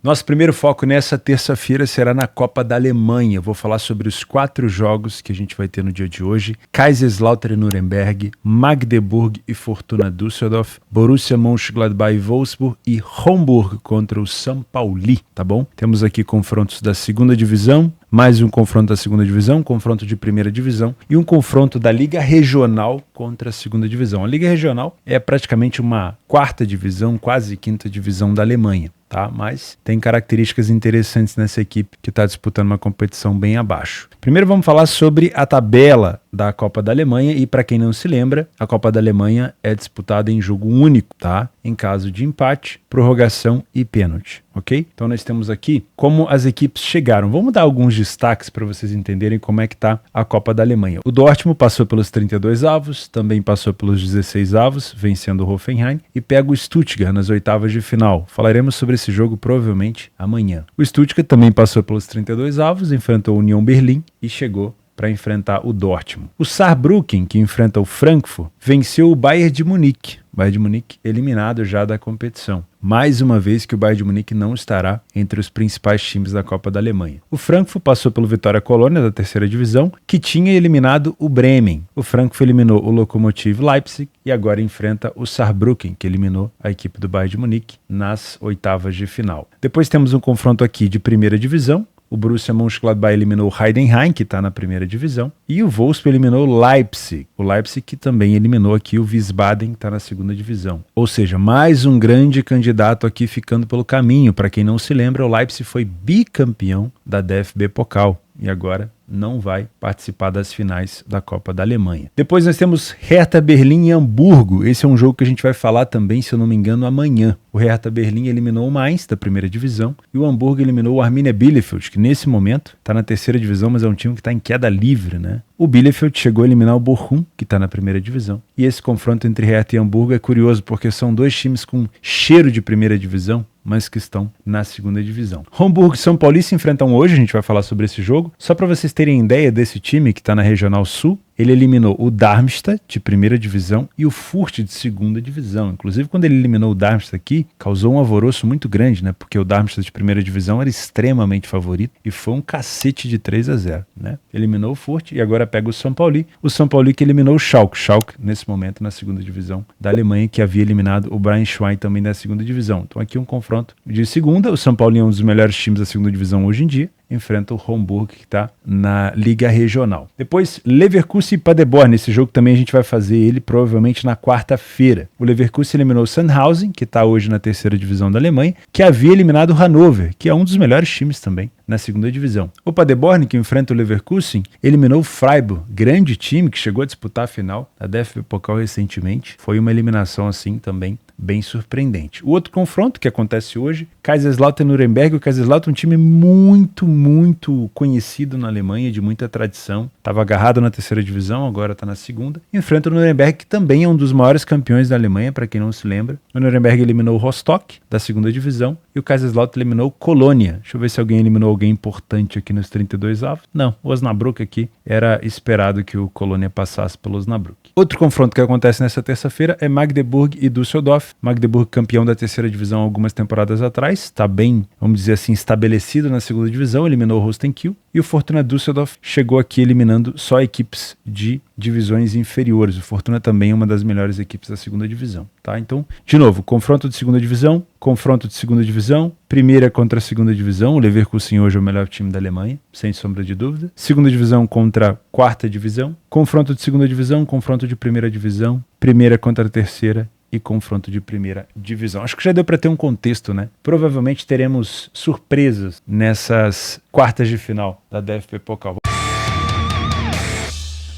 Nosso primeiro foco nessa terça-feira será na Copa da Alemanha. Vou falar sobre os 4 jogos que a gente vai ter no dia de hoje. Kaiserslautern e Nuremberg, Magdeburg e Fortuna Düsseldorf, Borussia Mönchengladbach e Wolfsburg e Homburg contra o São Pauli, tá bom? Temos aqui confrontos da segunda divisão, mais um confronto da segunda divisão, um confronto de primeira divisão e um confronto da Liga Regional contra a segunda divisão. A Liga Regional é praticamente uma quarta divisão, quase quinta divisão da Alemanha, tá? Mas tem características interessantes nessa equipe que está disputando uma competição bem abaixo. Primeiro vamos falar sobre a tabela da Copa da Alemanha e para quem não se lembra, a Copa da Alemanha é disputada em jogo único, tá? Em caso de empate, prorrogação e pênalti, ok? Então nós temos aqui como as equipes chegaram. Vamos dar alguns destaques para vocês entenderem como é que tá a Copa da Alemanha. O Dortmund passou pelos 32 avos, também passou pelos 16 avos, vencendo o Hoffenheim e pega o Stuttgart nas oitavas de final. Falaremos sobre esse jogo provavelmente amanhã. O Stuttgart também passou pelos 32 avos, enfrentou a Union Berlin e chegou para enfrentar o Dortmund. O Saarbrücken, que enfrenta o Frankfurt, venceu o Bayern de Munique. Bayern de Munique eliminado já da competição. Mais uma vez que o Bayern de Munique não estará entre os principais times da Copa da Alemanha. O Frankfurt passou pelo Vitória Colônia da terceira divisão, que tinha eliminado o Bremen. O Frankfurt eliminou o Lokomotiv Leipzig e agora enfrenta o Saarbrücken, que eliminou a equipe do Bayern de Munique nas oitavas de final. Depois temos um confronto aqui de primeira divisão. O Borussia Mönchengladbach eliminou o Heidenheim, que está na primeira divisão, e o Wolfsburg eliminou o Leipzig. O Leipzig que também eliminou aqui o Wiesbaden, que está na segunda divisão. Ou seja, mais um grande candidato aqui ficando pelo caminho. Para quem não se lembra, o Leipzig foi bicampeão da DFB Pokal e agora não vai participar das finais da Copa da Alemanha. Depois nós temos Hertha Berlim e Hamburgo. Esse é um jogo que a gente vai falar também, se eu não me engano, amanhã. O Hertha Berlim eliminou o Mainz da primeira divisão e o Hamburgo eliminou o Arminia Bielefeld, que nesse momento está na terceira divisão, mas é um time que está em queda livre, né? O Bielefeld chegou a eliminar o Bochum, que está na primeira divisão. E esse confronto entre Hertha e Hamburgo é curioso, porque são dois times com cheiro de primeira divisão, mas que estão na segunda divisão. Hamburgo e São Paulo se enfrentam hoje, a gente vai falar sobre esse jogo. Só para vocês terem ideia desse time que está na Regional Sul, ele eliminou o Darmstadt de primeira divisão e o Fürth de segunda divisão. Inclusive, quando ele eliminou o Darmstadt aqui, causou um alvoroço muito grande, né? Porque o Darmstadt de primeira divisão era extremamente favorito e foi um cacete de 3-0, né? Eliminou o Fürth e agora pega o São Paulo. O São Paulo que eliminou o Schalke. Schalke, nesse momento, na segunda divisão da Alemanha, que havia eliminado o Braunschweig também da segunda divisão. Então aqui um confronto de segunda. O São Paulo é um dos melhores times da segunda divisão hoje em dia. Enfrenta o Homburg, que está na Liga Regional. Depois, Leverkusen e Paderborn. Esse jogo também a gente vai fazer ele provavelmente na quarta-feira. O Leverkusen eliminou o Sandhausen, que está hoje na terceira divisão da Alemanha, que havia eliminado o Hannover, que é um dos melhores times também na segunda divisão. O Paderborn, que enfrenta o Leverkusen, eliminou o Freiburg, grande time que chegou a disputar a final da DFB Pokal recentemente. Foi uma eliminação assim também bem surpreendente. O outro confronto que acontece hoje, Kaiserslautern e Nuremberg. O Kaiserslautern é um time muito conhecido na Alemanha, de muita tradição. Estava agarrado na terceira divisão, agora está na segunda. Enfrenta o Nuremberg, que também é um dos maiores campeões da Alemanha, para quem não se lembra. O Nuremberg eliminou o Rostock, da segunda divisão, e o Kaiserslautern eliminou o Colônia. Deixa eu ver se alguém eliminou alguém importante aqui nos 32 avos. Não, o Osnabrück aqui. Era esperado que o Colônia passasse pelo Osnabrück. Outro confronto que acontece nessa terça-feira é Magdeburg e Düsseldorf. Magdeburg campeão da terceira divisão algumas temporadas atrás, está bem, vamos dizer assim, estabelecido na segunda divisão, eliminou o Holstein-Kiel, e o Fortuna Düsseldorf chegou aqui eliminando só equipes de divisões inferiores. O Fortuna também é uma das melhores equipes da segunda divisão, tá? Então, de novo, confronto de segunda divisão, primeira contra a segunda divisão. O Leverkusen hoje é o melhor time da Alemanha, sem sombra de dúvida. Segunda divisão contra quarta divisão, confronto de segunda divisão, confronto de primeira divisão, primeira contra a terceira e confronto de primeira divisão. Acho que já deu para ter um contexto, né? Provavelmente teremos surpresas nessas quartas de final da DFB Pokal.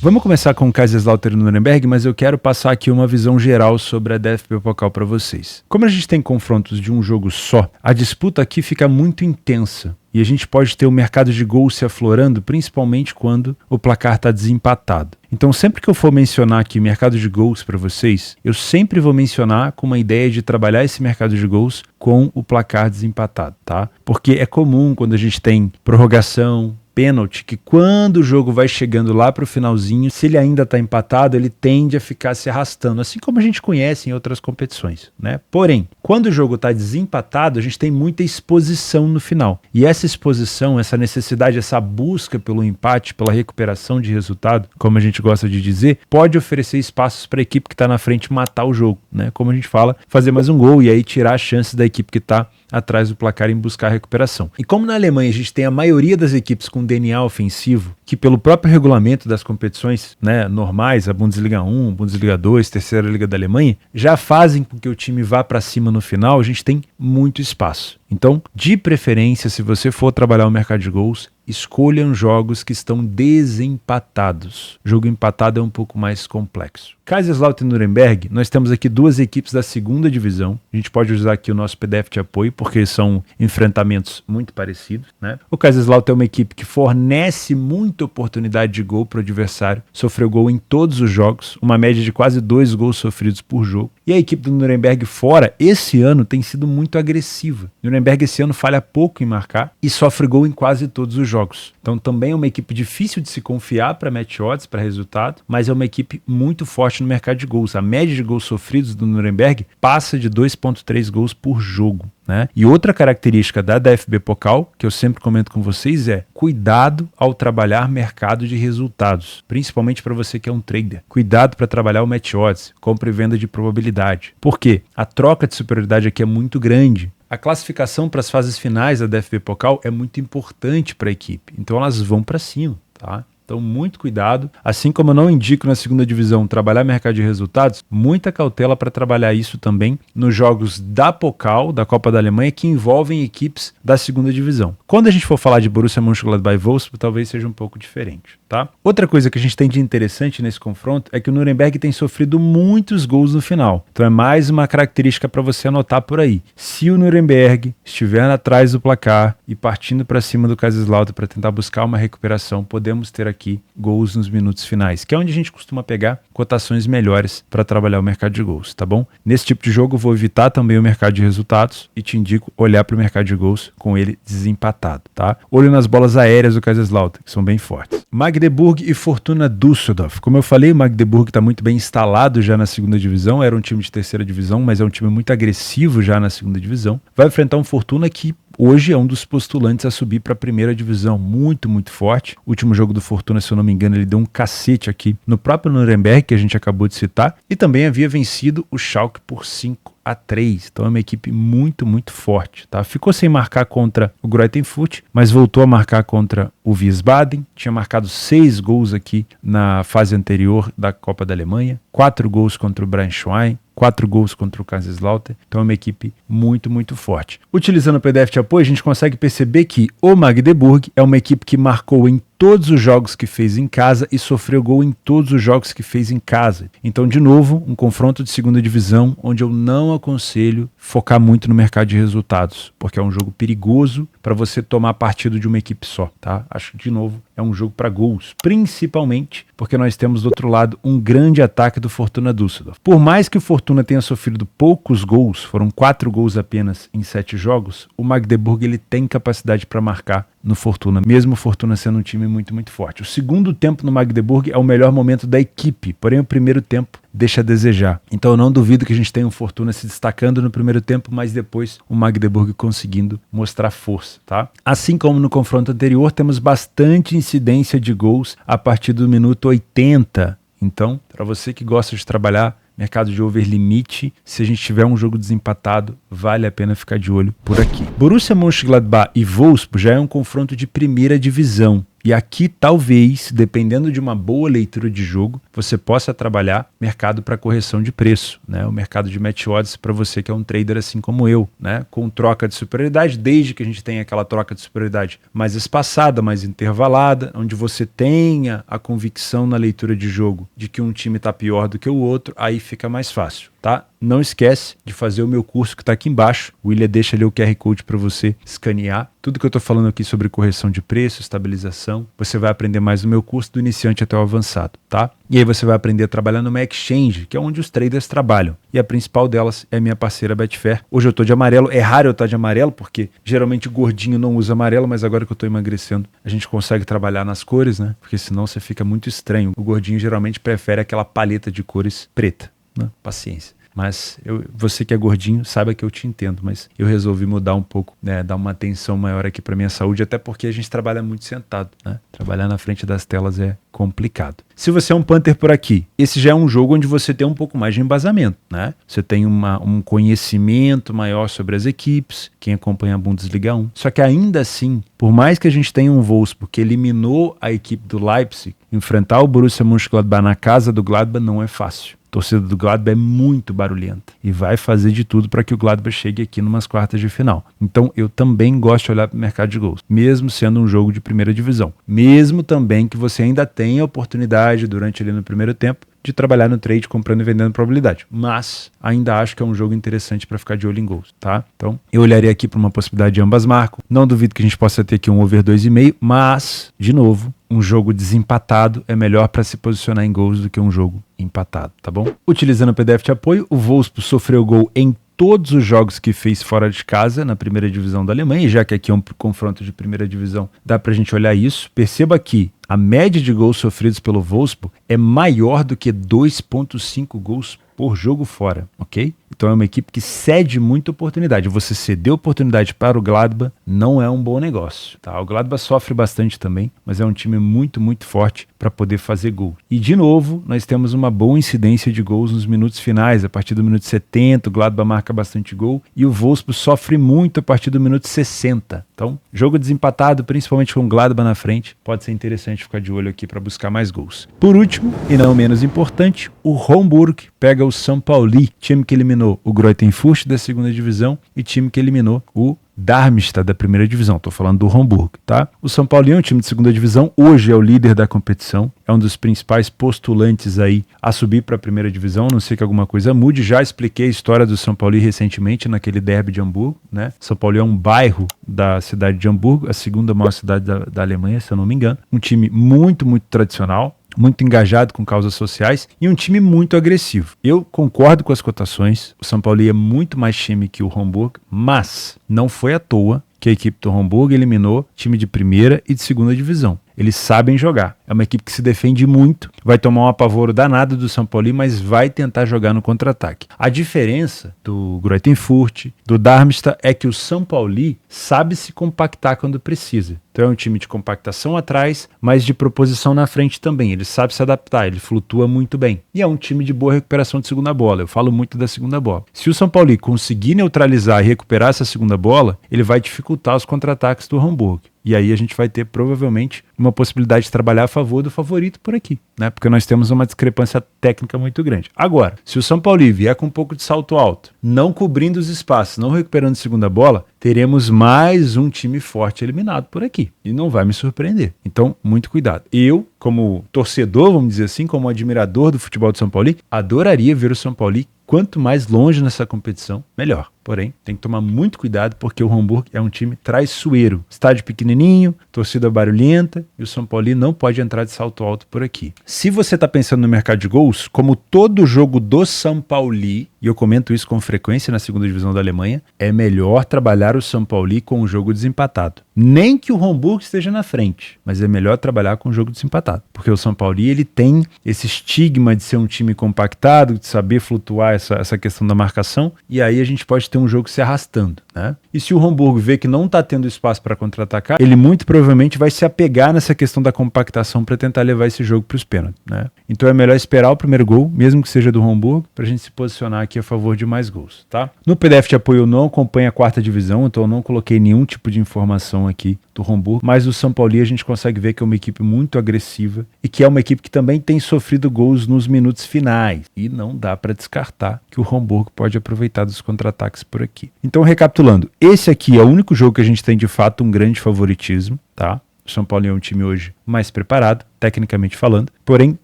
Vamos começar com o Kaiserslautern e Nuremberg, mas eu quero passar aqui uma visão geral sobre a DFB Pokal para vocês. Como a gente tem confrontos de um jogo só, a disputa aqui fica muito intensa. E a gente pode ter o mercado de gols se aflorando, principalmente quando o placar está desempatado. Então, sempre que eu for mencionar aqui mercado de gols para vocês, eu sempre vou mencionar com uma ideia de trabalhar esse mercado de gols com o placar desempatado, tá? Porque é comum quando a gente tem prorrogação, pênalti que quando o jogo vai chegando lá pro finalzinho, se ele ainda tá empatado, ele tende a ficar se arrastando, assim como a gente conhece em outras competições, né? Porém, quando o jogo tá desempatado, a gente tem muita exposição no final. E essa exposição, essa necessidade, essa busca pelo empate, pela recuperação de resultado, como a gente gosta de dizer, pode oferecer espaços para a equipe que está na frente matar o jogo, né? Como a gente fala, fazer mais um gol e aí tirar as chances da equipe que está atrás do placar em buscar a recuperação. E como na Alemanha a gente tem a maioria das equipes com DNA ofensivo, que pelo próprio regulamento das competições, né, normais, a Bundesliga 1, Bundesliga 2, Terceira Liga da Alemanha, já fazem com que o time vá para cima no final, a gente tem muito espaço. Então, de preferência, se você for trabalhar o mercado de gols, escolham jogos que estão desempatados. Jogo empatado é um pouco mais complexo. Kaiserslautern e Nuremberg, nós temos aqui duas equipes da segunda divisão. A gente pode usar aqui o nosso PDF de apoio, porque são enfrentamentos muito parecidos, né? O Kaiserslautern é uma equipe que fornece muita oportunidade de gol para o adversário. Sofreu gol em todos os jogos, uma média de quase 2 gols sofridos por jogo. E a equipe do Nuremberg fora, esse ano, tem sido muito agressiva. O Nuremberg esse ano falha pouco em marcar e sofre gol em quase todos os jogos. Então também é uma equipe difícil de se confiar para match odds, para resultado, mas é uma equipe muito forte no mercado de gols. A média de gols sofridos do Nuremberg passa de 2,3 gols por jogo, né? E outra característica da DFB Pokal, que eu sempre comento com vocês, é cuidado ao trabalhar mercado de resultados, principalmente para você que é um trader. Cuidado para trabalhar o match odds, compra e venda de probabilidade. Por quê? A troca de superioridade aqui é muito grande. A classificação para as fases finais da DFB Pokal é muito importante para a equipe, então elas vão para cima, tá? Então, muito cuidado. Assim como eu não indico na segunda divisão trabalhar mercado de resultados, muita cautela para trabalhar isso também nos jogos da Pokal, da Copa da Alemanha, que envolvem equipes da segunda divisão. Quando a gente for falar de Borussia Mönchengladbach e Wolfsburg, talvez seja um pouco diferente, tá? Outra coisa que a gente tem de interessante nesse confronto é que o Nuremberg tem sofrido muitos gols no final. Então é mais uma característica para você anotar por aí. Se o Nuremberg estiver atrás do placar e partindo para cima do Kaiserslautern para tentar buscar uma recuperação, podemos ter aqui gols nos minutos finais, que é onde a gente costuma pegar cotações melhores para trabalhar o mercado de gols, tá bom? Nesse tipo de jogo eu vou evitar também o mercado de resultados e te indico olhar para o mercado de gols com ele desempatado, tá? Olho nas bolas aéreas do Kaiserslautern, que são bem fortes. Magdeburg e Fortuna Düsseldorf. Como eu falei, o Magdeburg está muito bem instalado já na segunda divisão, era um time de terceira divisão, mas é um time muito agressivo já na segunda divisão. Vai enfrentar um Fortuna que hoje é um dos postulantes a subir para a primeira divisão, muito, muito forte. O último jogo do Fortuna, se eu não me engano, ele deu um cacete aqui no próprio Nuremberg, que a gente acabou de citar, e também havia vencido o Schalke por 5-3. Então é uma equipe muito, muito forte, tá? Ficou sem marcar contra o Greuther Fürth, mas voltou a marcar contra o Wiesbaden. Tinha marcado 6 gols aqui na fase anterior da Copa da Alemanha, 4 gols contra o Braunschweig, 4 gols contra o Kaiserslautern, então é uma equipe muito, muito forte. Utilizando o PDF de apoio, a gente consegue perceber que o Magdeburg é uma equipe que marcou em todos os jogos que fez em casa e sofreu gol em todos os jogos que fez em casa. Então, de novo, um confronto de segunda divisão, onde eu não aconselho focar muito no mercado de resultados, porque é um jogo perigoso para você tomar partido de uma equipe só, tá? Acho que, de novo, é um jogo para gols, principalmente porque nós temos do outro lado um grande ataque do Fortuna Düsseldorf. Por mais que o Fortuna tenha sofrido poucos gols, foram 4 gols apenas em 7 jogos, o Magdeburg ele tem capacidade para marcar no Fortuna, mesmo o Fortuna sendo um time muito, muito forte. O segundo tempo no Magdeburg é o melhor momento da equipe, porém o primeiro tempo deixa a desejar. Então eu não duvido que a gente tenha um Fortuna se destacando no primeiro tempo, mas depois o Magdeburg conseguindo mostrar força, tá? Assim como no confronto anterior, temos bastante incidência de gols a partir do minuto 80. Então, para você que gosta de trabalhar mercado de over limite, se a gente tiver um jogo desempatado, vale a pena ficar de olho por aqui. Borussia Mönchengladbach e Wolfsburg já é um confronto de primeira divisão. E aqui, talvez, dependendo de uma boa leitura de jogo, você possa trabalhar mercado para correção de preço, né? O mercado de match odds para você que é um trader assim como eu, né? Com troca de superioridade, desde que a gente tenha aquela troca de superioridade mais espaçada, mais intervalada, onde você tenha a convicção na leitura de jogo de que um time está pior do que o outro, aí fica mais fácil. tá? Não esquece de fazer o meu curso que está aqui embaixo. O William deixa ali o QR Code para você escanear. Tudo que eu estou falando aqui sobre correção de preço, estabilização, você vai aprender mais no meu curso do iniciante até o avançado, tá? E aí você vai aprender a trabalhar numa exchange, que é onde os traders trabalham. E a principal delas é a minha parceira Betfair. Hoje eu estou de amarelo. É raro eu estar de amarelo, porque geralmente gordinho não usa amarelo, mas agora que eu estou emagrecendo, a gente consegue trabalhar nas cores, né? Porque senão você fica muito estranho. O gordinho geralmente prefere aquela paleta de cores preta, né? Paciência. Mas você que é gordinho, saiba que eu te entendo, mas eu resolvi mudar um pouco, né, dar uma atenção maior aqui para minha saúde, até porque a gente trabalha muito sentado, né? Trabalhar na frente das telas é complicado. Se você é um punter por aqui, esse já é um jogo onde você tem um pouco mais de embasamento, né? Você tem um conhecimento maior sobre as equipes, quem acompanha a Bundesliga 1. Só que ainda assim, por mais que a gente tenha um Wolfsburg que eliminou a equipe do Leipzig, enfrentar o Borussia Mönchengladbach na casa do Gladbach não é fácil. A torcida do Gladbach é muito barulhenta e vai fazer de tudo para que o Gladbach chegue aqui numas quartas de final. Então eu também gosto de olhar para o mercado de gols, mesmo sendo um jogo de primeira divisão. Mesmo também que você ainda tenha oportunidade durante ali no primeiro tempo de trabalhar no trade comprando e vendendo probabilidade. Mas ainda acho que é um jogo interessante para ficar de olho em gols, tá? Então eu olharia aqui para uma possibilidade de ambas marcam. Não duvido que a gente possa ter aqui um over 2,5, mas, de novo, um jogo desempatado é melhor para se posicionar em gols do que um jogo empatado, tá bom? Utilizando o PDF de apoio, o Wolfsburg sofreu gol em todos os jogos que fez fora de casa na primeira divisão da Alemanha, e já que aqui é um confronto de primeira divisão, dá pra gente olhar isso. Perceba que a média de gols sofridos pelo Wolfsburg é maior do que 2,5 gols por jogo fora, ok? Então é uma equipe que cede muita oportunidade. Você ceder oportunidade para o Gladbach não é um bom negócio, tá? O Gladbach sofre bastante também, mas é um time muito, muito forte para poder fazer gol. E de novo, nós temos uma boa incidência de gols nos minutos finais. A partir do minuto 70, o Gladbach marca bastante gol e o Wolfsburg sofre muito a partir do minuto 60. Então, jogo desempatado, principalmente com o Gladbach na frente, pode ser interessante ficar de olho aqui para buscar mais gols. Por último, e não menos importante, o Homburg pega o São Pauli, time que eliminou o Greuther Fürth da segunda divisão e time que eliminou o Darmstadt da primeira divisão. Estou falando do Homburg, tá? O São Paulo é um time de segunda divisão, hoje é o líder da competição, é um dos principais postulantes aí a subir para a primeira divisão, a não sei que alguma coisa mude. Já expliquei a história do São Paulo recentemente naquele derby de Hamburgo, né? São Paulo é um bairro da cidade de Hamburgo, a segunda maior cidade da Alemanha, se eu não me engano. Um time muito, muito tradicional, muito engajado com causas sociais e um time muito agressivo. Eu concordo com as cotações, o São Paulo é muito mais time que o Homburg, mas não foi à toa que a equipe do Homburg eliminou time de primeira e de segunda divisão. Eles sabem jogar. É uma equipe que se defende muito, vai tomar um apavoro danado do São Paulo, mas vai tentar jogar no contra-ataque. A diferença do Greuther Fürth, do Darmstadt, é que o São Paulo sabe se compactar quando precisa. Então é um time de compactação atrás, mas de proposição na frente também. Ele sabe se adaptar, ele flutua muito bem. E é um time de boa recuperação de segunda bola. Eu falo muito da segunda bola. Se o São Paulo conseguir neutralizar e recuperar essa segunda bola, ele vai dificultar os contra-ataques do Hamburg. E aí a gente vai ter provavelmente uma possibilidade de trabalhar a favor do favorito por aqui, né? Porque nós temos uma discrepância técnica muito grande. Agora, se o São Paulo vier com um pouco de salto alto, não cobrindo os espaços, não recuperando segunda bola, teremos mais um time forte eliminado por aqui. E não vai me surpreender. Então, muito cuidado. Eu, como torcedor, vamos dizer assim, como admirador do futebol do São Paulo, adoraria ver o São Paulo quanto mais longe nessa competição, melhor. Porém, tem que tomar muito cuidado porque o Hamburg é um time traiçoeiro. Estádio pequenininho, torcida barulhenta e o São Paulo não pode entrar de salto alto por aqui. Se você está pensando no mercado de gols, como todo jogo do São Paulo, e eu comento isso com frequência na segunda divisão da Alemanha, é melhor trabalhar o São Paulo com o jogo desempatado. Nem que o Hamburg esteja na frente, mas é melhor trabalhar com o jogo desempatado. Porque o São Paulo ele tem esse estigma de ser um time compactado, de saber flutuar essa questão da marcação, e aí a gente pode ter um jogo se arrastando, né? E se o Hamburgo vê que não está tendo espaço para contra-atacar, ele muito provavelmente vai se apegar nessa questão da compactação para tentar levar esse jogo para os pênaltis, né? Então é melhor esperar o primeiro gol, mesmo que seja do Hamburgo, para a gente se posicionar aqui a favor de mais gols, tá? No PDF de apoio eu não acompanho a quarta divisão, então eu não coloquei nenhum tipo de informação aqui do Hamburgo, mas o São Paulo a gente consegue ver que é uma equipe muito agressiva e que é uma equipe que também tem sofrido gols nos minutos finais. E não dá para descartar que o Hamburgo pode aproveitar dos contra-ataques por aqui. Então, recapitulando, esse aqui é o único jogo que a gente tem de fato um grande favoritismo, tá? O São Paulo é um time hoje mais preparado, tecnicamente falando, porém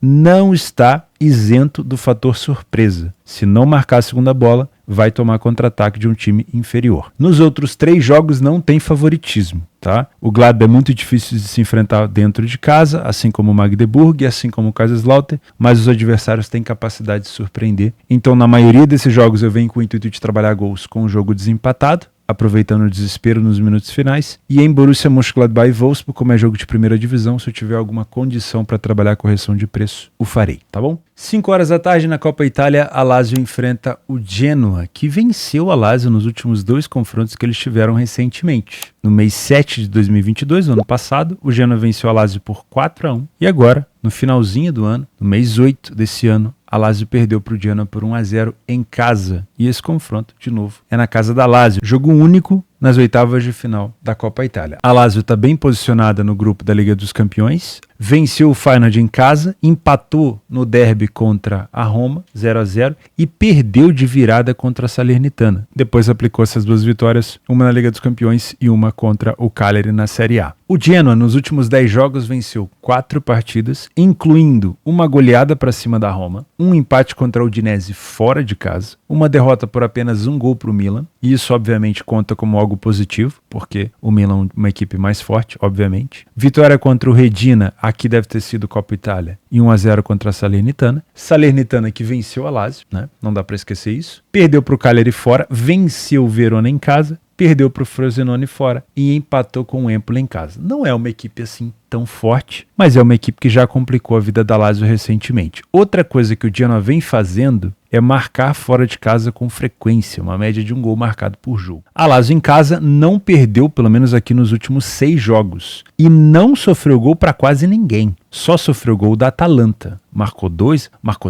não está isento do fator surpresa. Se não marcar a segunda bola, vai tomar contra-ataque de um time inferior. Nos outros 3 jogos não tem favoritismo, tá? O Gladbach é muito difícil de se enfrentar dentro de casa, assim como o Magdeburg e assim como o Kaiserslautern, mas os adversários têm capacidade de surpreender. Então, na maioria desses jogos eu venho com o intuito de trabalhar gols com o jogo desempatado, aproveitando o desespero nos minutos finais. E em Borussia Mönchengladbach e Wolfsburg, como é jogo de primeira divisão, se eu tiver alguma condição para trabalhar a correção de preço, o farei, tá bom? 5 horas da tarde na Copa Itália, a Lazio enfrenta o Genoa, que venceu a Lazio nos últimos 2 confrontos que eles tiveram recentemente. No mês 7 de 2022, no ano passado, o Genoa venceu a Lazio por 4-1. E agora, no finalzinho do ano, no mês 8 desse ano, a Lazio perdeu para o Genoa por 1-0 em casa. E esse confronto, de novo, é na casa da Lazio. Jogo único nas oitavas de final da Copa Itália. A Lazio está bem posicionada no grupo da Liga dos Campeões, venceu o Feyenoord em casa, empatou no derby contra a Roma, 0-0, e perdeu de virada contra a Salernitana. Depois aplicou essas 2 vitórias, uma na Liga dos Campeões e uma contra o Cagliari na Série A. O Genoa, nos últimos 10 jogos, venceu 4 partidas, incluindo uma goleada para cima da Roma, um empate contra a Udinese fora de casa, uma derrota por apenas 1 gol para o Milan, e isso obviamente conta como algo positivo, porque o Milan é uma equipe mais forte, obviamente. Vitória contra o Reggina, aqui deve ter sido Copa Itália, e 1-0 contra a Salernitana. Salernitana que venceu a Lazio, né? Não dá para esquecer isso. Perdeu para o Cagliari fora, venceu o Verona em casa, perdeu para o Frosinone fora e empatou com o Empoli em casa. Não é uma equipe assim tão forte, mas é uma equipe que já complicou a vida da Lazio recentemente. Outra coisa que o Genoa vem fazendo é marcar fora de casa com frequência, uma média de 1 gol marcado por jogo. A Lazio em casa não perdeu, pelo menos aqui nos últimos 6 jogos, e não sofreu gol para quase ninguém. Só sofreu gol da Atalanta. Marcou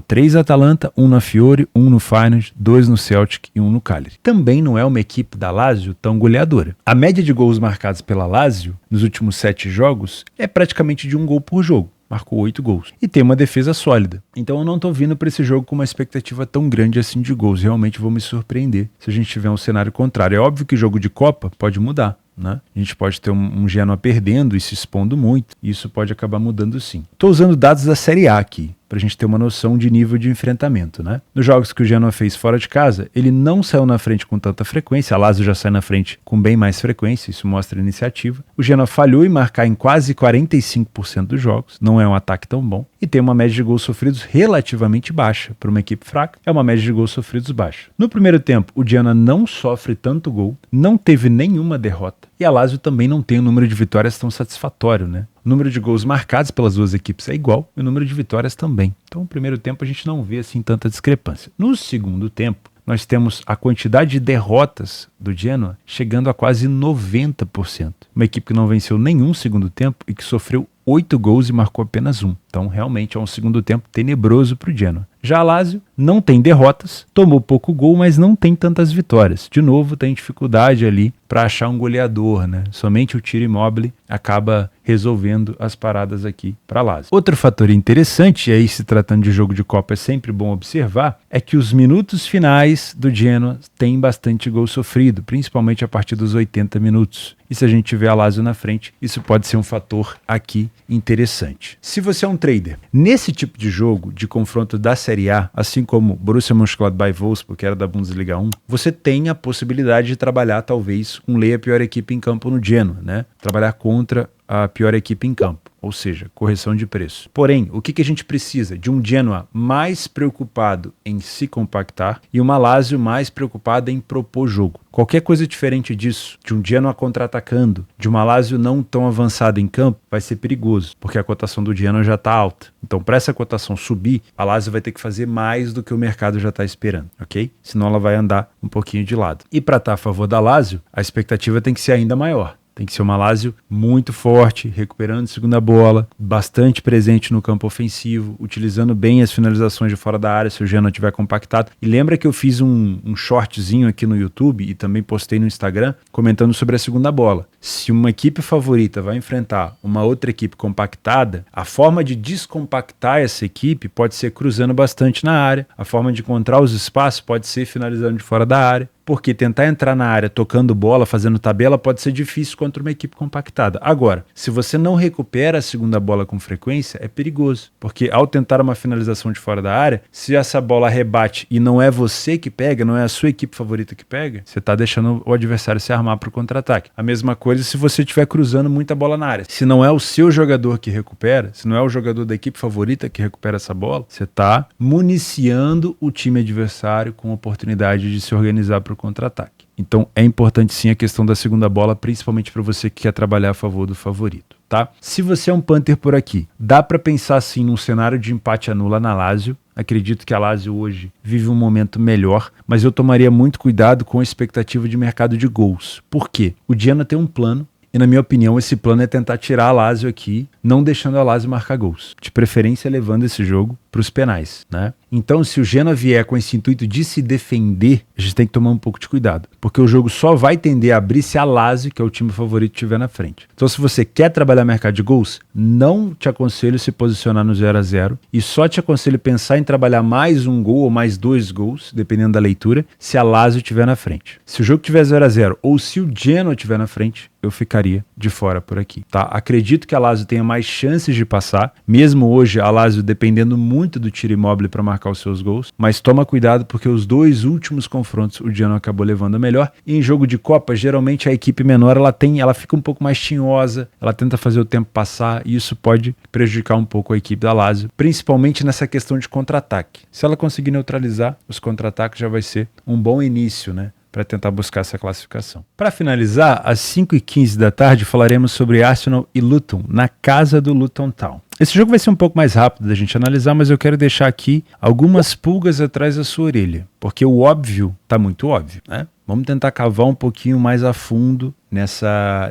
3 Atalanta, 1 na Fiore, 1 no Feyenoord, 2 no Celtic e 1 no Cagliari. Também não é uma equipe da Lazio tão goleadora. A média de gols marcados pela Lazio nos últimos 7 jogos é praticamente de 1 gol por jogo. Marcou 8 gols. E tem uma defesa sólida. Então eu não tô vindo para esse jogo com uma expectativa tão grande assim de gols. Realmente vou me surpreender se a gente tiver um cenário contrário. É óbvio que jogo de Copa pode mudar, né? A gente pode ter um Genoa perdendo e se expondo muito. E isso pode acabar mudando sim. Tô usando dados da Série A aqui, para a gente ter uma noção de nível de enfrentamento, né? Nos jogos que o Genoa fez fora de casa, ele não saiu na frente com tanta frequência, a Lazio já sai na frente com bem mais frequência, isso mostra a iniciativa. O Genoa falhou em marcar em quase 45% dos jogos, não é um ataque tão bom, e tem uma média de gols sofridos relativamente baixa. Para uma equipe fraca, é uma média de gols sofridos baixa. No primeiro tempo, o Genoa não sofre tanto gol, não teve nenhuma derrota, e a Lazio também não tem um número de vitórias tão satisfatório, né? O número de gols marcados pelas 2 equipes é igual e o número de vitórias também. Então, no primeiro tempo, a gente não vê assim tanta discrepância. No segundo tempo, nós temos a quantidade de derrotas do Genoa chegando a quase 90%. Uma equipe que não venceu nenhum segundo tempo e que sofreu 8 gols e marcou apenas 1. Então, realmente é um segundo tempo tenebroso para o Genoa. Já a Lazio não tem derrotas, tomou pouco gol, mas não tem tantas vitórias. De novo, tem dificuldade ali para achar um goleador, né? Somente o Ciro Immobile acaba resolvendo as paradas aqui para a Lazio. Outro fator interessante, e aí se tratando de jogo de Copa é sempre bom observar, é que os minutos finais do Genoa têm bastante gol sofrido, principalmente a partir dos 80 minutos. E se a gente tiver a Lazio na frente, isso pode ser um fator aqui interessante. Se você é um trader, nesse tipo de jogo, de confronto da Série A, assim como Borussia Mönchengladbach e Wolfsburg, que era da Bundesliga 1, você tem a possibilidade de trabalhar talvez com a pior equipe em campo no Genoa, né? Trabalhar contra a pior equipe em campo, ou seja, correção de preço. Porém, o que a gente precisa? De um Genoa mais preocupado em se compactar e uma Lazio mais preocupada em propor jogo. Qualquer coisa diferente disso, de um Genoa contra-atacando, de uma Lazio não tão avançada em campo, vai ser perigoso, porque a cotação do Genoa já está alta. Então, para essa cotação subir, a Lazio vai ter que fazer mais do que o mercado já está esperando, ok? Senão ela vai andar um pouquinho de lado. E para estar a favor da Lazio, a expectativa tem que ser ainda maior. Tem que ser uma Lazio muito forte, recuperando segunda bola, bastante presente no campo ofensivo, utilizando bem as finalizações de fora da área se o Genoa estiver compactado. E lembra que eu fiz um shortzinho aqui no YouTube e também postei no Instagram comentando sobre a segunda bola. Se uma equipe favorita vai enfrentar uma outra equipe compactada, a forma de descompactar essa equipe pode ser cruzando bastante na área, a forma de encontrar os espaços pode ser finalizando de fora da área, porque tentar entrar na área tocando bola, fazendo tabela, pode ser difícil contra uma equipe compactada. Agora, se você não recupera a segunda bola com frequência, é perigoso, porque ao tentar uma finalização de fora da área, se essa bola rebate e não é você que pega, não é a sua equipe favorita que pega, você está deixando o adversário se armar para o contra-ataque. A mesma coisa se você estiver cruzando muita bola na área. Se não é o seu jogador que recupera, se não é o jogador da equipe favorita que recupera essa bola, você está municiando o time adversário com a oportunidade de se organizar para o contra-ataque. Então é importante sim a questão da segunda bola, principalmente para você que quer trabalhar a favor do favorito, tá? Se você é um punter por aqui, dá para pensar sim num cenário de empate anula na Lazio. Acredito que a Lazio hoje vive um momento melhor, mas eu tomaria muito cuidado com a expectativa de mercado de gols. Por quê? O Genoa tem um plano, e na minha opinião esse plano é tentar tirar a Lazio aqui, não deixando a Lazio marcar gols. De preferência levando esse jogo para os penais, né? Então, se o Genoa vier com esse intuito de se defender, a gente tem que tomar um pouco de cuidado, porque o jogo só vai tender a abrir se a Lazio, que é o time favorito, estiver na frente. Então, se você quer trabalhar mercado de gols, não te aconselho se posicionar no 0-0 e só te aconselho pensar em trabalhar mais um gol ou mais 2 gols, dependendo da leitura, se a Lazio estiver na frente. Se o jogo tiver 0-0 ou se o Genoa estiver na frente, eu ficaria de fora por aqui, tá? Acredito que a Lazio tenha mais chances de passar, mesmo hoje a Lazio dependendo muito do tiro imóvel para marcar os seus gols, mas toma cuidado porque os 2 últimos confrontos o Genoa acabou levando a melhor, e em jogo de Copa, geralmente a equipe menor ela fica um pouco mais tinhosa, ela tenta fazer o tempo passar e isso pode prejudicar um pouco a equipe da Lazio, principalmente nessa questão de contra-ataque. Se ela conseguir neutralizar os contra-ataques já vai ser um bom início, né, para tentar buscar essa classificação. Para finalizar, às 5h15 da tarde falaremos sobre Arsenal e Luton, na casa do Luton Town. Esse jogo vai ser um pouco mais rápido da gente analisar, mas eu quero deixar aqui algumas pulgas atrás da sua orelha, porque o óbvio está muito óbvio, né? Vamos tentar cavar um pouquinho mais a fundo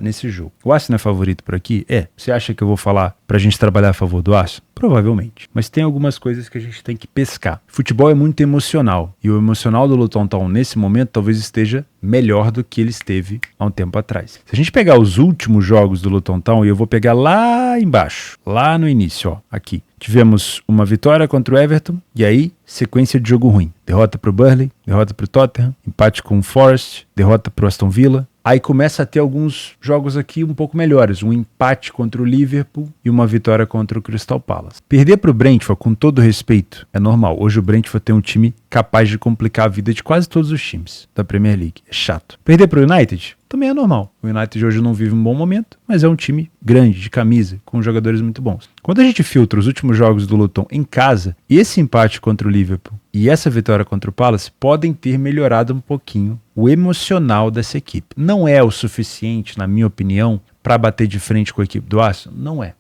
nesse jogo. O Arsenal é favorito por aqui? É. Você acha que eu vou falar pra gente trabalhar a favor do Arsenal? Provavelmente. Mas tem algumas coisas que a gente tem que pescar. Futebol é muito emocional. E o emocional do Luton Town nesse momento talvez esteja melhor do que ele esteve há um tempo atrás. Se a gente pegar os últimos jogos do Luton Town, e eu vou pegar lá embaixo, lá no início, ó, aqui. Tivemos uma vitória contra o Everton e aí sequência de jogo ruim. Derrota para o Burnley, derrota para o Tottenham, empate com o Forest, derrota para o Aston Villa. Aí começa a ter alguns jogos aqui um pouco melhores. Um empate contra o Liverpool e uma vitória contra o Crystal Palace. Perder para o Brentford, com todo respeito, é normal. Hoje o Brentford tem um time capaz de complicar a vida de quase todos os times da Premier League. É chato. Perder para o United também é normal. O United hoje não vive um bom momento, mas é um time grande, de camisa, com jogadores muito bons. Quando a gente filtra os últimos jogos do Luton em casa, esse empate contra o Liverpool e essa vitória contra o Palace podem ter melhorado um pouquinho o emocional dessa equipe. Não é o suficiente, na minha opinião, para bater de frente com a equipe do Arsenal? Não é.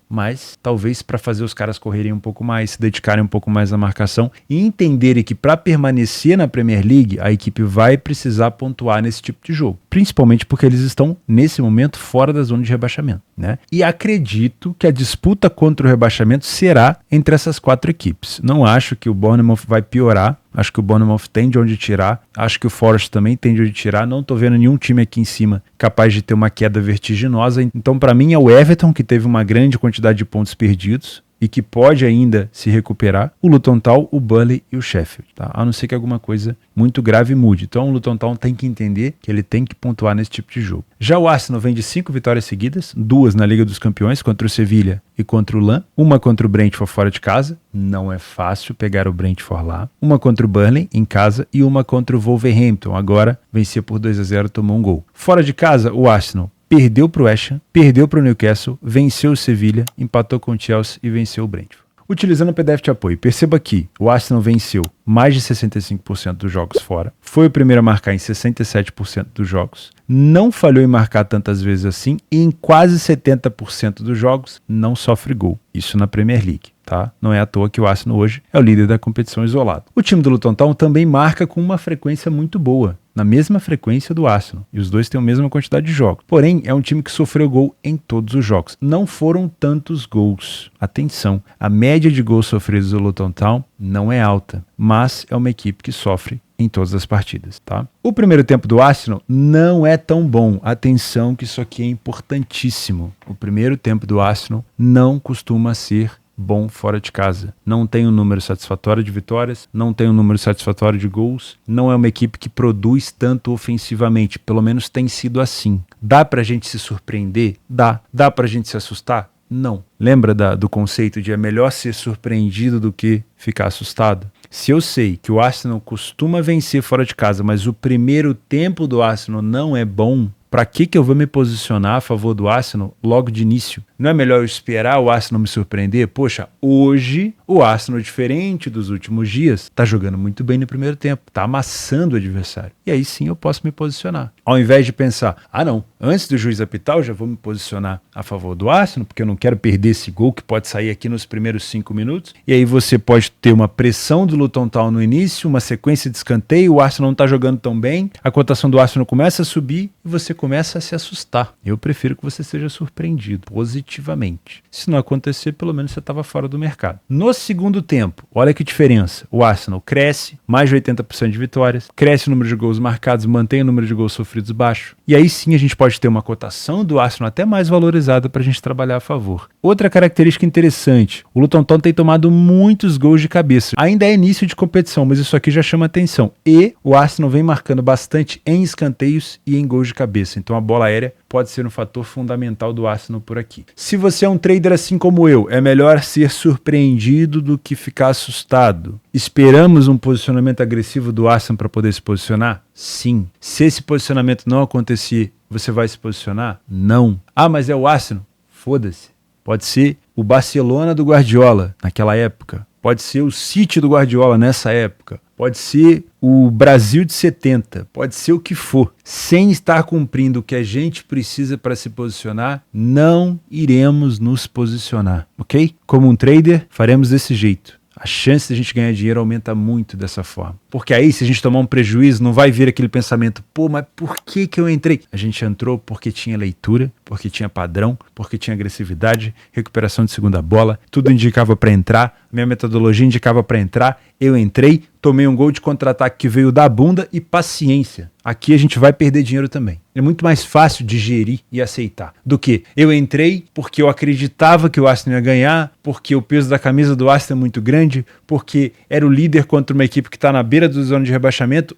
Mas talvez para fazer os caras correrem um pouco mais, se dedicarem um pouco mais à marcação e entenderem que para permanecer na Premier League, a equipe vai precisar pontuar nesse tipo de jogo. Principalmente porque eles estão, nesse momento, fora da zona de rebaixamento, né? E acredito que a disputa contra o rebaixamento será entre essas 4 equipes. Não acho que o Bournemouth vai piorar. Acho que o Bournemouth tem de onde tirar. Acho que o Forest também tem de onde tirar. Não tô vendo nenhum time aqui em cima capaz de ter uma queda vertiginosa. Então, para mim, é o Everton, que teve uma grande quantidade de pontos perdidos e que pode ainda se recuperar, o Luton Town, o Burnley e o Sheffield, tá? A não ser que alguma coisa muito grave mude. Então o Luton Town tem que entender que ele tem que pontuar nesse tipo de jogo. Já o Arsenal vem de 5 vitórias seguidas, 2 na Liga dos Campeões, contra o Sevilla e contra o Lan, uma contra o Brentford fora de casa, não é fácil pegar o Brentford lá, uma contra o Burnley em casa e uma contra o Wolverhampton, agora vencia por 2-0, tomou um gol. Fora de casa, o Arsenal perdeu para o West Ham, perdeu para o Newcastle, venceu o Sevilla, empatou com o Chelsea e venceu o Brentford. Utilizando o PDF de apoio, perceba que o Arsenal venceu mais de 65% dos jogos fora, foi o primeiro a marcar em 67% dos jogos, não falhou em marcar tantas vezes assim e em quase 70% dos jogos não sofre gol. Isso na Premier League. Tá? Não é à toa que o Arsenal hoje é o líder da competição isolado. O time do Luton Town também marca com uma frequência muito boa, na mesma frequência do Arsenal, e os dois têm a mesma quantidade de jogos. Porém, é um time que sofreu gol em todos os jogos. Não foram tantos gols. Atenção, a média de gols sofridos do Luton Town não é alta, mas é uma equipe que sofre em todas as partidas, tá? O primeiro tempo do Arsenal não é tão bom. Atenção que isso aqui é importantíssimo. O primeiro tempo do Arsenal não costuma ser bom fora de casa. Não tem um número satisfatório de vitórias, não tem um número satisfatório de gols, não é uma equipe que produz tanto ofensivamente, pelo menos tem sido assim. Dá pra gente se surpreender? Dá. Dá pra gente se assustar? Não. Lembra do conceito de é melhor ser surpreendido do que ficar assustado? Se eu sei que o Arsenal costuma vencer fora de casa, mas o primeiro tempo do Arsenal não é bom, para que eu vou me posicionar a favor do Arsenal logo de início? Não é melhor eu esperar o Arsenal me surpreender? Poxa, hoje o Arsenal, diferente dos últimos dias, está jogando muito bem no primeiro tempo, está amassando o adversário. E aí sim eu posso me posicionar. Ao invés de pensar, não, antes do juiz apitar eu já vou me posicionar a favor do Arsenal, porque eu não quero perder esse gol que pode sair aqui nos primeiros 5 minutos. E aí você pode ter uma pressão do Luton Town no início, uma sequência de escanteio, o Arsenal não está jogando tão bem, a cotação do Arsenal começa a subir e você começa a se assustar. Eu prefiro que você seja surpreendido positivamente. Se não acontecer, pelo menos você estava fora do mercado. No segundo tempo, olha que diferença. O Arsenal cresce, mais de 80% de vitórias, cresce o número de gols marcados, mantém o número de gols sofridos baixo. E aí sim a gente pode ter uma cotação do Arsenal até mais valorizada para a gente trabalhar a favor. Outra característica interessante, o Luton Town tem tomado muitos gols de cabeça. Ainda é início de competição, mas isso aqui já chama atenção. E o Arsenal vem marcando bastante em escanteios e em gols de cabeça. Então a bola aérea pode ser um fator fundamental do Arsenal por aqui. Se você é um trader assim como eu, é melhor ser surpreendido do que ficar assustado. Esperamos um posicionamento agressivo do Arsenal para poder se posicionar? Sim. Se esse posicionamento não acontecer, você vai se posicionar? Não. Mas é o Arsenal? Foda-se. Pode ser o Barcelona do Guardiola naquela época. Pode ser o City do Guardiola nessa época. Pode ser o Brasil de 70, pode ser o que for. Sem estar cumprindo o que a gente precisa para se posicionar, não iremos nos posicionar, ok? Como um trader, faremos desse jeito. A chance de a gente ganhar dinheiro aumenta muito dessa forma. Porque aí, se a gente tomar um prejuízo, não vai vir aquele pensamento, mas por que eu entrei? A gente entrou porque tinha leitura, porque tinha padrão, porque tinha agressividade, recuperação de segunda bola, tudo indicava para entrar, minha metodologia indicava para entrar, eu entrei, tomei um gol de contra-ataque que veio da bunda e paciência. Aqui a gente vai perder dinheiro também. É muito mais fácil digerir e aceitar do que eu entrei porque eu acreditava que o Arsenal ia ganhar, porque o peso da camisa do Arsenal é muito grande, porque era o líder contra uma equipe que está na beira da zona de rebaixamento.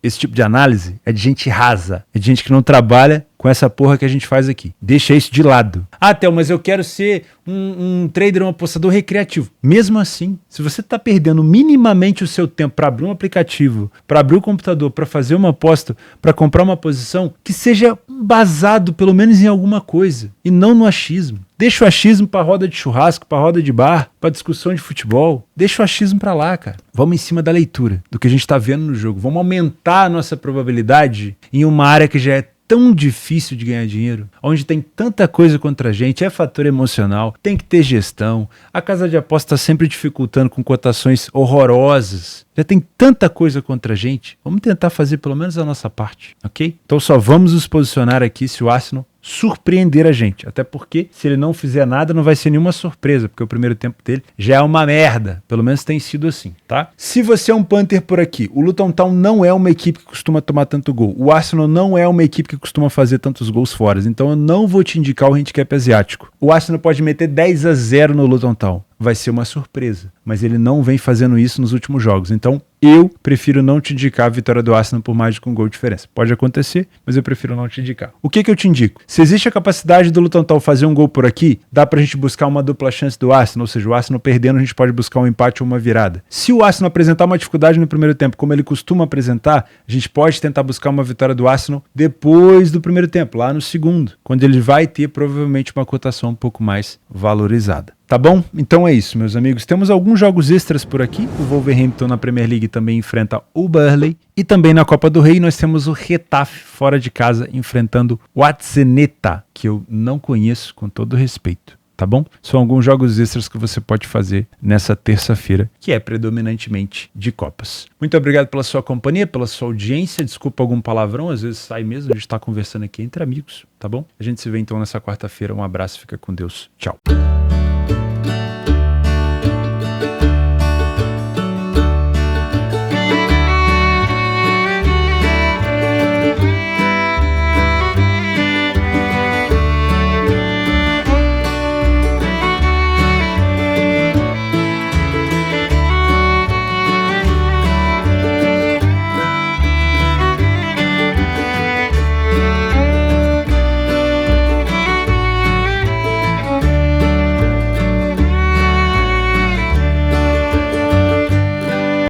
Esse tipo de análise é de gente rasa, é de gente que não trabalha com essa porra que a gente faz aqui. Deixa isso de lado. Théo, mas eu quero ser um trader, um apostador recreativo. Mesmo assim, se você está perdendo minimamente o seu tempo para abrir um aplicativo, para abrir o computador, para fazer uma aposta, para comprar uma posição, que seja basado pelo menos em alguma coisa e não no achismo. Deixa o achismo para roda de churrasco, para roda de bar, para discussão de futebol. Deixa o achismo para lá, cara. Vamos em cima da leitura, do que a gente está vendo no jogo. Vamos aumentar a nossa probabilidade em uma área que já é tão difícil de ganhar dinheiro, onde tem tanta coisa contra a gente, é fator emocional, tem que ter gestão, a casa de aposta está sempre dificultando com cotações horrorosas, já tem tanta coisa contra a gente, vamos tentar fazer pelo menos a nossa parte, ok? Então só vamos nos posicionar aqui se o Arsenal surpreender a gente, até porque se ele não fizer nada não vai ser nenhuma surpresa, porque o primeiro tempo dele já é uma merda, pelo menos tem sido assim, tá? Se você é um punter por aqui, o Luton Town não é uma equipe que costuma tomar tanto gol, o Arsenal não é uma equipe que costuma fazer tantos gols fora, então eu não vou te indicar o handicap asiático. O Arsenal pode meter 10-0 no Luton Town, vai ser uma surpresa, mas ele não vem fazendo isso nos últimos jogos, então eu prefiro não te indicar a vitória do Arsenal por mais de um gol de diferença. Pode acontecer, mas eu prefiro não te indicar. O que eu te indico? Se existe a capacidade do Luton Town fazer um gol por aqui, dá pra gente buscar uma dupla chance do Arsenal, ou seja, o Arsenal perdendo, a gente pode buscar um empate ou uma virada. Se o Arsenal apresentar uma dificuldade no primeiro tempo, como ele costuma apresentar, a gente pode tentar buscar uma vitória do Arsenal depois do primeiro tempo, lá no segundo, quando ele vai ter provavelmente uma cotação um pouco mais valorizada. Tá bom? Então é isso, meus amigos. Temos alguns jogos extras por aqui. O Wolverhampton na Premier League também enfrenta o Burnley. E também na Copa do Rei nós temos o Getafe fora de casa enfrentando o Atzeneta, que eu não conheço, com todo respeito. Tá bom? São alguns jogos extras que você pode fazer nessa terça-feira, que é predominantemente de Copas. Muito obrigado pela sua companhia, pela sua audiência. Desculpa algum palavrão, às vezes sai mesmo. A gente está conversando aqui entre amigos, tá bom? A gente se vê então nessa quarta-feira. Um abraço, fica com Deus. Tchau.